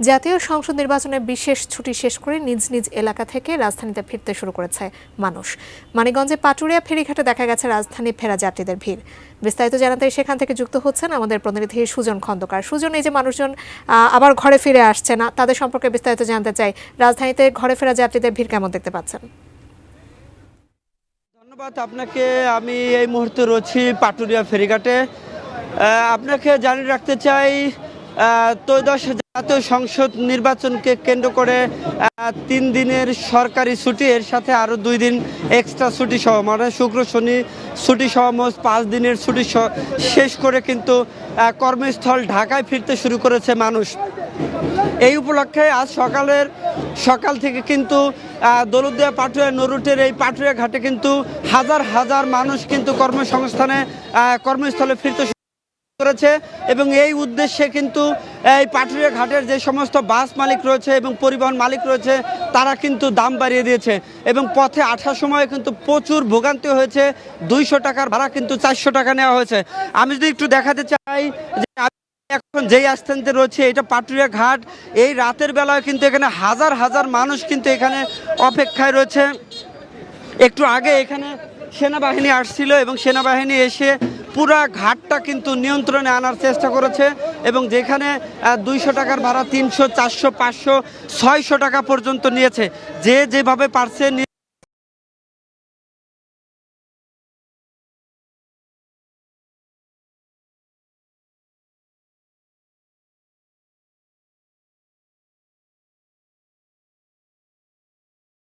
জাতীয় সংসদ নির্বাচনের বিশেষ ছুটি শেষ করে নিজ নিজ এলাকা থেকে রাজধানীতে ফিরতে শুরু করেছে মানুষ। মানিকগঞ্জে পাটুরিয়া ফেরিঘাটে দেখা গেছে রাজধানী ফেরা যাত্রীদের ভিড়। বিস্তারিত জানাতে সেখান থেকে যুক্ত হচ্ছেন আমাদের প্রতিনিধি সুজন খন্দকার। সুজন, এই যে মানুষজন আবার ঘরে ফিরে আসছে না, তাদের সম্পর্কে বিস্তারিত জানতে চাই। রাজধানীতে ঘরে ফেরা যাত্রীদের ভিড় কেমন দেখতে পাচ্ছেন? ধন্যবাদ আপনাকে। আমি এই মুহূর্তে রয়েছি পাটুরিয়া ফেরিঘাটে। আপনাকে জানিয়ে রাখতে চাই, ত্রয়োদশ জাতীয় সংসদ নির্বাচনকে কেন্দ্র করে 3 দিনের সরকারি ছুটি, এর সাথে আরও 2 দিন এক্সট্রা ছুটি সহ, মানে শুক্র শনি ছুটি সহ মোট 5 দিনের ছুটি শেষ করে কিন্তু কর্মস্থল ঢাকায় ফিরতে শুরু করেছে মানুষ। এই উপলক্ষে আজ সকাল থেকে কিন্তু দৌলতদিয়া পাটুরিয়া নৌরুটের এই পাটুরিয়া ঘাটে কিন্তু হাজার হাজার মানুষ কিন্তু কর্মস্থলে ফিরতে করেছে এবং এই উদ্দেশ্যে কিন্তু এই পাটুরিয়া ঘাটের যে সমস্ত বাস মালিক রয়েছে এবং পরিবহন মালিক রয়েছে তারা কিন্তু দাম বাড়িয়ে দিয়েছে এবং পথে আসার সময় কিন্তু প্রচুর ভোগান্তি হয়েছে। 200 টাকার ভাড়া কিন্তু 400 টাকা নেওয়া হয়েছে। আমি যদি একটু দেখাতে চাই যে এখন যেই স্থানতে রয়েছে এটা পাটুরিয়া ঘাট, এই রাতের বেলায় কিন্তু এখানে হাজার হাজার মানুষ কিন্তু এখানে অপেক্ষায় রয়েছে। একটু আগে এখানে সেনাবাহিনী আসছিল এবং সেনাবাহিনী এসে পুরা ঘাটটা কিন্তু নিয়ন্ত্রণে আনার চেষ্টা করেছে এবং যেখানে 200 টাকার ভাড়া 300, 400, 500, 600 টাকা পর্যন্ত নিয়েছে। যে যেভাবে পারছে